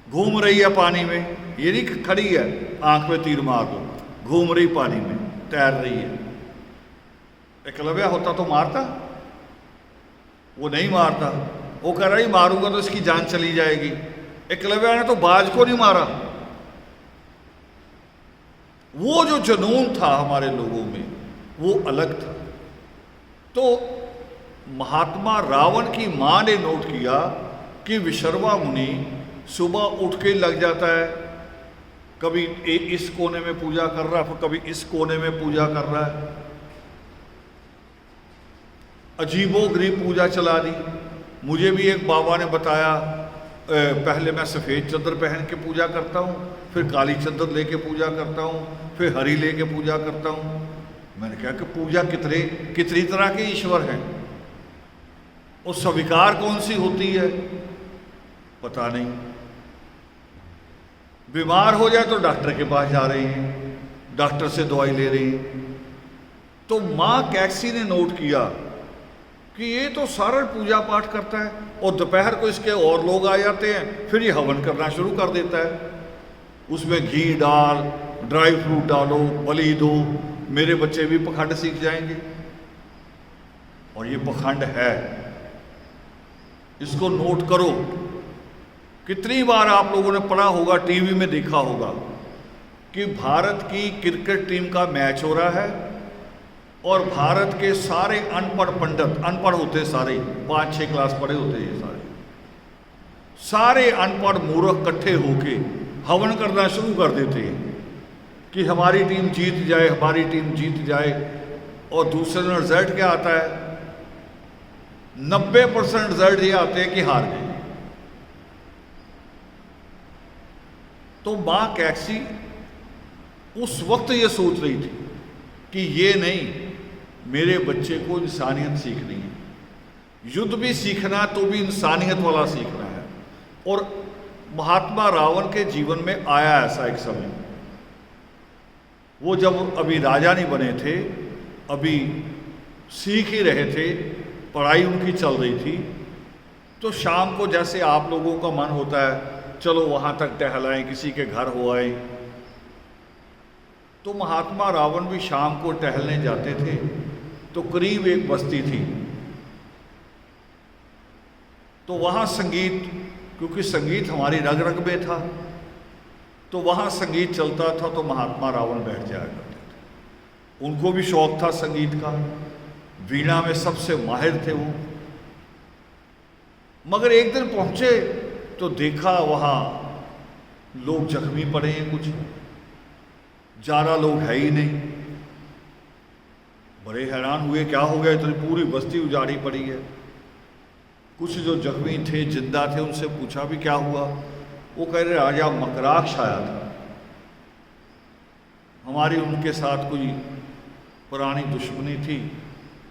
घूम रही है पानी में, ये नहीं खड़ी है आंख में तीर मार दो, घूम रही पानी में, तैर रही है। एकलव्य होता तो मारता, वो नहीं मारता, वो कह रहा ही मारूंगा तो इसकी जान चली जाएगी। एकलव्य ने तो बाज को नहीं मारा। वो जो जुनून था हमारे लोगों में वो अलग था। तो महात्मा रावण की मां ने नोट किया कि विशर्वा मुनि सुबह उठ के लग जाता है, कभी इस कोने में पूजा कर रहा है, कभी इस कोने में पूजा कर रहा है, अजीबोगरीब पूजा चला दी। मुझे भी एक बाबा ने बताया, पहले मैं सफ़ेद चादर पहन के पूजा करता हूँ, फिर काली चादर लेके पूजा करता हूँ, फिर हरी लेके पूजा करता हूँ। मैंने कहा कि पूजा कितनी तरह के ईश्वर हैं, और स्वीकार कौन सी होती है पता नहीं। बीमार हो जाए तो डॉक्टर के पास जा रहे हैं, डॉक्टर से दवाई ले रहे हैं। तो माँ कैक्सी ने नोट किया कि ये तो सारा पूजा पाठ करता है, और दोपहर को इसके और लोग आ जाते हैं, फिर ये हवन करना शुरू कर देता है, उसमें घी डाल, ड्राई फ्रूट डालो, बलि दो, मेरे बच्चे भी पखंड सीख जाएंगे। और ये पखंड है, इसको नोट करो। कितनी बार आप लोगों ने पढ़ा होगा, टीवी में देखा होगा कि भारत की क्रिकेट टीम का मैच हो रहा है, और भारत के सारे अनपढ़ पंडित, अनपढ़ होते सारे, 5-6 क्लास पढ़े होते ये सारे अनपढ़ मूर्ख इकट्ठे होके हवन करना शुरू कर देते हैं कि हमारी टीम जीत जाए, हमारी टीम जीत जाए। और दूसरे दिन रिजल्ट क्या आता है? 90% रिजल्ट ये आते हैं कि हार गए। तो मां कैक्सी उस वक्त ये सोच रही थी कि ये नहीं, मेरे बच्चे को इंसानियत सीखनी है, युद्ध भी सीखना तो भी इंसानियत वाला सीखना है। और महात्मा रावण के जीवन में आया ऐसा एक समय, वो जब अभी राजा नहीं बने थे, अभी सीख ही रहे थे, पढ़ाई उनकी चल रही थी, तो शाम को जैसे आप लोगों का मन होता है चलो वहाँ तक टहलाएं, किसी के घर हो आए, तो महात्मा रावण भी शाम को टहलने जाते थे। तो करीब एक बस्ती थी, तो वहाँ संगीत, क्योंकि संगीत हमारी रग रग में था, तो वहाँ संगीत चलता था, तो महात्मा रावण बैठ जाया करते थे। उनको भी शौक था संगीत का, वीणा में सबसे माहिर थे वो। मगर एक दिन पहुँचे तो देखा वहाँ लोग जख्मी पड़े हैं, कुछ ज़्यादा लोग है ही नहीं। बड़े हैरान हुए, क्या हो गया, इतनी पूरी बस्ती उजाड़ी पड़ी है। कुछ जो जख्मी थे, जिंदा थे, उनसे पूछा भी क्या हुआ। वो कह रहे राजा मकराक्ष आया था, हमारी उनके साथ कोई पुरानी दुश्मनी थी,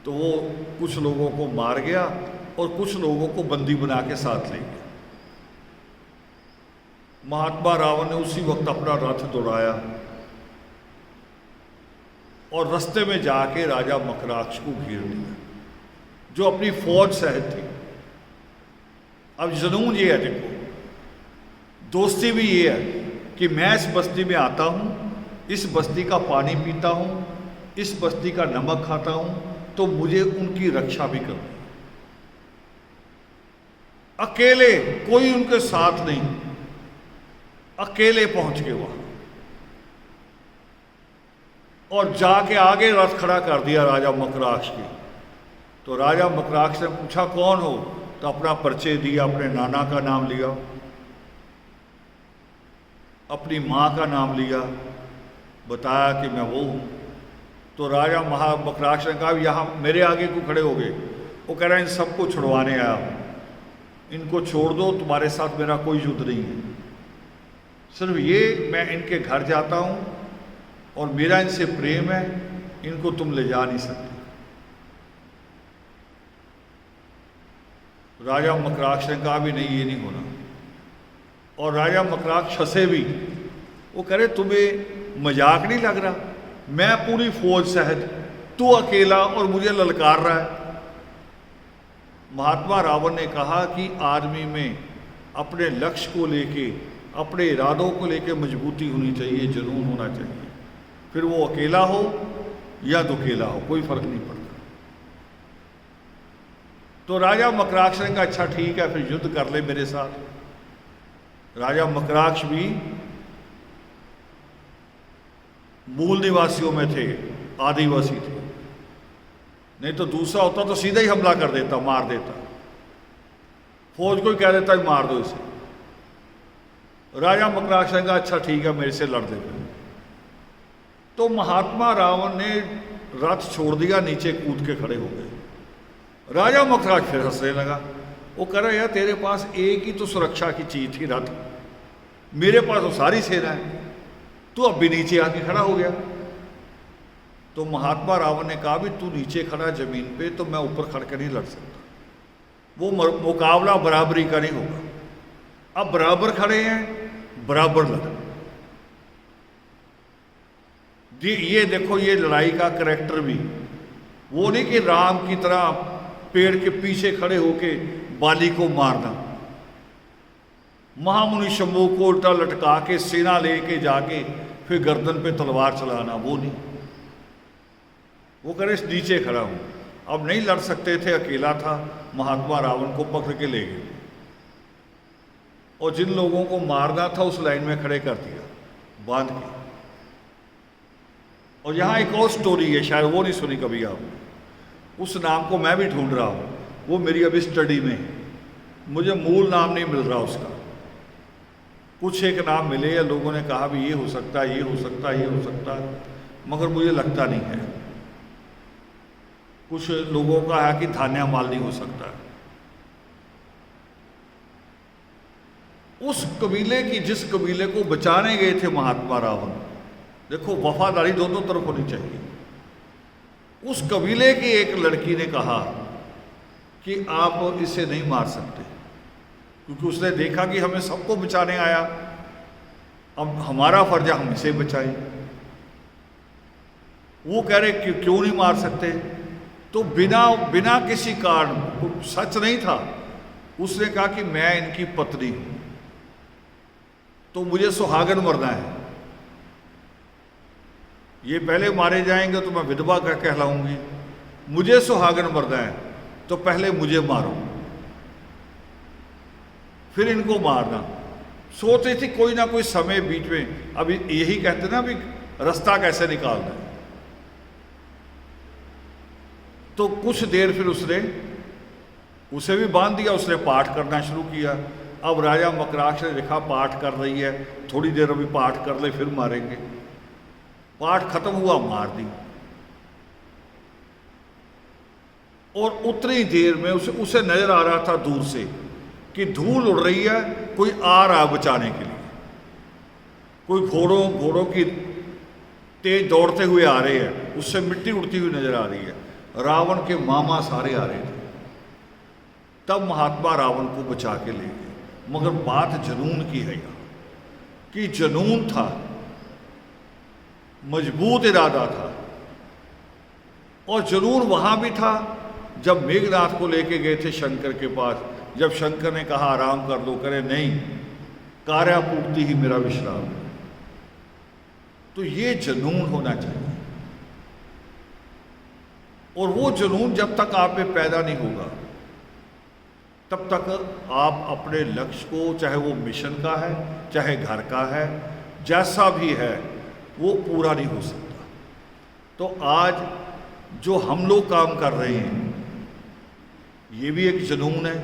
तो वो कुछ लोगों को मार गया और कुछ लोगों को बंदी बना के साथ ले गया। महात्मा रावण ने उसी वक्त अपना रथ दौड़ाया और रास्ते में जाके राजा मकराक्ष को घेर लिया, जो अपनी फौज सहित थी। अब जुनून ये है, देखो, दोस्ती भी ये है कि मैं इस बस्ती में आता हूँ, इस बस्ती का पानी पीता हूँ, इस बस्ती का नमक खाता हूँ, तो मुझे उनकी रक्षा भी करनी। अकेले, कोई उनके साथ नहीं, अकेले पहुंच के वहां और जाके आगे रथ खड़ा कर दिया राजा मकराक्ष के। तो राजा मकराक्ष ने पूछा कौन हो, तो अपना परिचय दिया, अपने नाना का नाम लिया, अपनी माँ का नाम लिया, बताया कि मैं वो हूँ। तो राजा मकराक्ष ने कहा यहाँ मेरे आगे क्यों खड़े हो गए? वो कह रहा है इन सबको छुड़वाने आया हूँ, इनको छोड़ दो, तुम्हारे साथ मेरा कोई युद्ध नहीं है, सिर्फ ये मैं इनके घर जाता हूँ और मेरा इनसे प्रेम है, इनको तुम ले जा नहीं सकते। राजा मकराक्ष ने कहा भी नहीं, ये नहीं होना। और राजा मकराक्ष हंसे भी, वो कह रहे तुम्हें मजाक नहीं लग रहा, मैं पूरी फौज सहित, तू अकेला और मुझे ललकार रहा है। महात्मा रावण ने कहा कि आदमी में अपने लक्ष्य को लेके, अपने इरादों को लेके मजबूती होनी चाहिए, जुनून होना चाहिए। फिर वो अकेला हो या दुकेला हो, कोई फर्क नहीं पड़ता। तो राजा मकराक्ष ने कहा अच्छा ठीक है, फिर युद्ध कर ले मेरे साथ। राजा मकराक्ष भी मूल निवासियों में थे, आदिवासी थे, नहीं तो दूसरा होता तो सीधा ही हमला कर देता, मार देता, फौज को ही कह देता मार दो इसे। राजा मकराक्ष ने कहा अच्छा ठीक है, मेरे से लड़ दे। तो महात्मा रावण ने रथ छोड़ दिया, नीचे कूद के खड़े हो गए। राजा मकराक्ष फिर हंसने लगा। वो कह रहा यार तेरे पास एक ही तो सुरक्षा की चीज थी, रथ, मेरे पास तो सारी सेना है, तू अब भी नीचे आके खड़ा हो गया। तो महात्मा रावण ने कहा भी तू नीचे खड़ा जमीन पे, तो मैं ऊपर खड़ कर नहीं लड़ सकता, वो मुकाबला बराबरी का नहीं होगा। अब बराबर खड़े हैं, बराबर लड़। ये देखो ये लड़ाई का करैक्टर भी वो नहीं कि राम की तरह पेड़ के पीछे खड़े होके बाली को मारना, महामुनि शंभू को उल्टा लटका के सेना लेके जाके फिर गर्दन पे तलवार चलाना, वो नहीं। वो करे नीचे खड़ा हूं। अब नहीं लड़ सकते थे, अकेला था, महात्मा रावण को पकड़ के ले गए और जिन लोगों को मारना था उस लाइन में खड़े कर दिया बांध के। और यहां एक और स्टोरी है, शायद वो नहीं सुनी कभी आपने, उस नाम को मैं भी ढूंढ रहा हूं, वो मेरी अभी स्टडी में है, मुझे मूल नाम नहीं मिल रहा उसका। कुछ एक नाम मिले या लोगों ने कहा भी ये हो सकता है, ये हो सकता है, ये हो सकता है, मगर मुझे लगता नहीं है। कुछ लोगों का है कि धान्या माल नहीं हो सकता है। उस कबीले की, जिस कबीले को बचाने गए थे महात्मा रावण, देखो वफादारी दोनों तरफ होनी चाहिए। उस कबीले की एक लड़की ने कहा कि आप इसे नहीं मार सकते, क्योंकि उसने देखा कि हमें सबको बचाने आया, अब हमारा फर्ज है हम इसे बचाएं। वो कह रहे कि क्यों नहीं मार सकते, तो बिना किसी कारण, सच नहीं था, उसने कहा कि मैं इनकी पत्नी हूं, तो मुझे सुहागन मरना है, ये पहले मारे जाएंगे तो मैं विधवा का कहलाऊंगी, मुझे सुहागन मरना है तो पहले मुझे मारो फिर इनको मारना। सोच रही थी कोई ना कोई समय बीच में, अभी यही कहते ना अभी रास्ता कैसे निकालना है। तो कुछ देर फिर उसने उसे भी बांध दिया, उसने पाठ करना शुरू किया। अब राजा मकराक्ष ने देखा पाठ कर रही है, थोड़ी देर अभी पाठ कर ले फिर मारेंगे। पाठ खत्म हुआ, मार दी। और उतनी देर में उसे नजर आ रहा था दूर से कि धूल उड़ रही है, कोई आ रहा बचाने के लिए, कोई घोड़ों की तेज दौड़ते हुए आ रहे हैं, उससे मिट्टी उड़ती हुई नजर आ रही है। रावण के मामा सारे आ रहे थे। तब महात्मा रावण को बचा के ले गए। मगर बात जुनून की है यहाँ, कि जुनून था, मजबूत इरादा था। और जुनून वहां भी था जब मेघनाथ को लेके गए थे शंकर के पास। जब शंकर ने कहा आराम कर लो, करे नहीं, कार्यापूर्ति ही मेरा विश्राम है। तो ये जुनून होना चाहिए। और वो जुनून जब तक आप में पैदा नहीं होगा तब तक आप अपने लक्ष्य को, चाहे वो मिशन का है, चाहे घर का है, जैसा भी है, वो पूरा नहीं हो सकता। तो आज जो हम लोग काम कर रहे हैं ये भी एक जुनून है।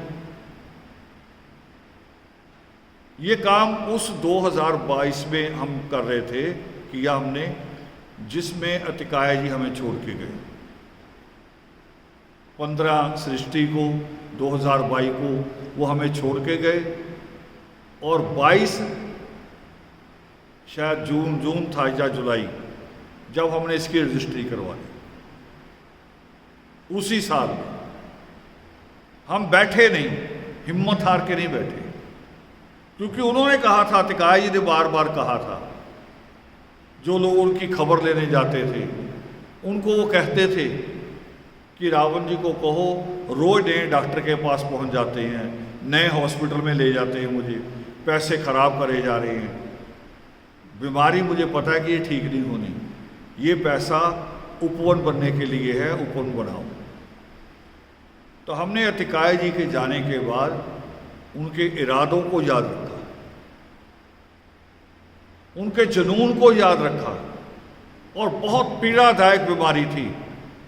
ये काम उस 2022 में हम कर रहे थे किया हमने, जिसमें अतिकाय जी हमें छोड़ के गए। 15 सृष्टि को 2022 को वो हमें छोड़ के गए, और 22 शायद जून था या जुलाई, जब हमने इसकी रजिस्ट्री करवाई। उसी साल में हम बैठे नहीं, हिम्मत हार के नहीं बैठे, क्योंकि उन्होंने कहा था, अतिकाय जी ने बार बार कहा था, जो लोग उनकी खबर लेने जाते थे उनको वो कहते थे कि रावण जी को कहो रोज नए डॉक्टर के पास पहुंच जाते हैं, नए हॉस्पिटल में ले जाते हैं, मुझे पैसे खराब करे जा रहे हैं, बीमारी मुझे पता है कि ये ठीक नहीं होनी, ये पैसा उपवन बनने के लिए है, उपवन बनाओ। तो हमने अतिकाय जी के जाने के बाद उनके इरादों को याद रखा, उनके जुनून को याद रखा। और बहुत पीड़ादायक बीमारी थी,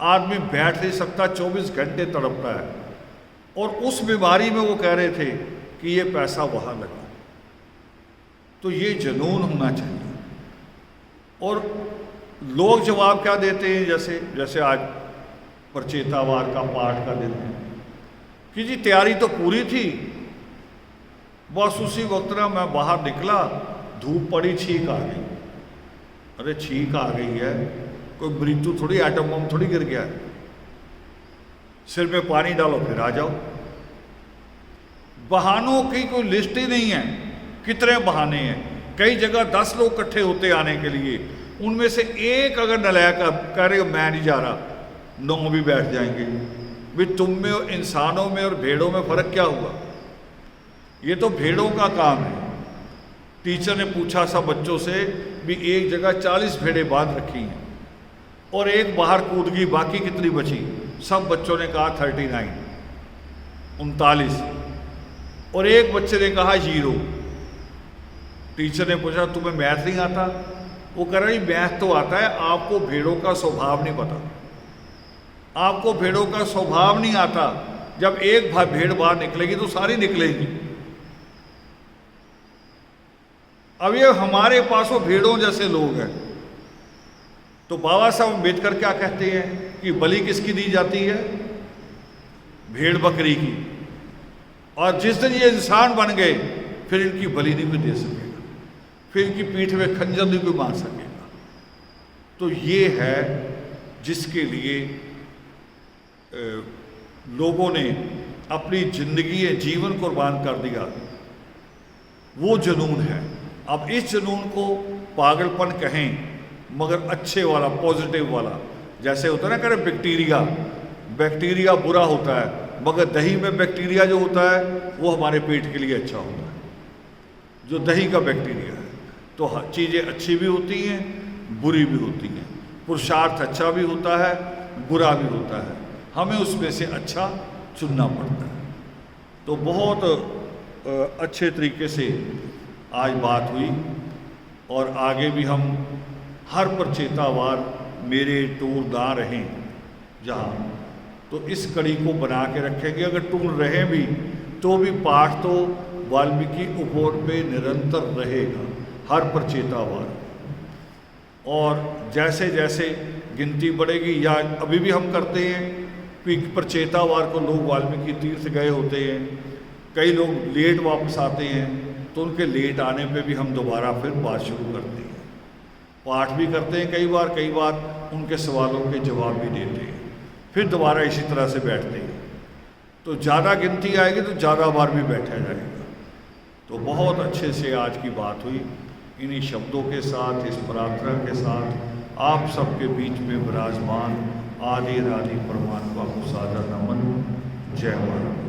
आदमी बैठ नहीं सकता, 24 घंटे तड़पता है। और उस बीमारी में वो कह रहे थे कि ये पैसा वहाँ लगा। तो ये जुनून होना चाहिए। और लोग जवाब क्या देते हैं, जैसे आज प्रचेतावार का पाठ का दिन है कि जी तैयारी तो पूरी थी, बस उसी वक्त ना मैं बाहर निकला, धूप पड़ी, छींक आ गई। अरे छींक आ गई है, कोई मृत्यु थोड़ी, एटम बम थोड़ी गिर गया है। सिर में पानी डालो फिर आ जाओ। बहानों की कोई लिस्ट ही नहीं है, कितने बहाने हैं। कई जगह 10 लोग इकट्ठे होते आने के लिए, उनमें से एक अगर नलायक कह रहे मैं नहीं जा रहा, 9 भी बैठ जाएंगे। भाई तुम में और इंसानों में और भेड़ों में फ़र्क क्या हुआ? ये तो भेड़ों का काम है। टीचर ने पूछा सब बच्चों से भी एक जगह 40 भेड़ें बांध रखी हैं और एक बाहर कूद गई, बाकी कितनी बची? सब बच्चों ने कहा 39, 39। और एक बच्चे ने कहा 0। टीचर ने पूछा तुम्हें मैथ नहीं आता? वो कह रहा मैथ तो आता है, आपको भेड़ों का स्वभाव नहीं पता, आपको भेड़ों का स्वभाव नहीं आता। जब एक भेड़ बाहर निकलेगी तो सारी निकलेगी। अब ये हमारे पास वो भेड़ों जैसे लोग हैं। तो बाबा साहब अम्बेडकर क्या कहते हैं कि बलि किसकी दी जाती है? भेड़ बकरी की। और जिस दिन ये इंसान बन गए फिर इनकी बलि नहीं कोई दे सकेगा, फिर इनकी पीठ में खंजर नहीं कोई मार सकेगा। तो ये है जिसके लिए लोगों ने अपनी जिंदगी जीवन कुर्बान कर दिया, वो जुनून है। अब इस जुनून को पागलपन कहें मगर अच्छे वाला, पॉजिटिव वाला। जैसे होता है ना, कह बैक्टीरिया, बैक्टीरिया बुरा होता है मगर दही में बैक्टीरिया जो होता है वो हमारे पेट के लिए अच्छा होता है, जो दही का बैक्टीरिया है। तो चीज़ें अच्छी भी होती हैं, बुरी भी होती हैं। पुरुषार्थ अच्छा भी होता है, बुरा भी होता है। हमें उसमें से अच्छा चुनना पड़ता है। तो बहुत अच्छे तरीके से आज बात हुई और आगे भी हम हर प्रचेतावार मेरे टूर ना रहें जहाँ, तो इस कड़ी को बना के रखेंगे। अगर टूर रहे भी तो भी पाठ तो वाल्मीकि उपवन पे निरंतर रहेगा, हर प्रचेतावार। और जैसे जैसे गिनती बढ़ेगी, या अभी भी हम करते हैं कि प्रचेतावार को लोग वाल्मीकि तीर्थ गए होते हैं, कई लोग लेट वापस आते हैं, तो उनके लेट आने पे भी हम दोबारा फिर बात शुरू करते हैं। पाठ भी करते हैं कई बार उनके सवालों के जवाब भी देते हैं, फिर दोबारा इसी तरह से बैठते हैं। तो ज़्यादा गिनती आएगी तो ज़्यादा बार भी बैठा जाएगा। तो बहुत अच्छे से आज की बात हुई। इन्हीं शब्दों के साथ, इस प्रार्थना के साथ आप सबके बीच में विराजमान आदि परमात्मा को सादर नमन। जय माता।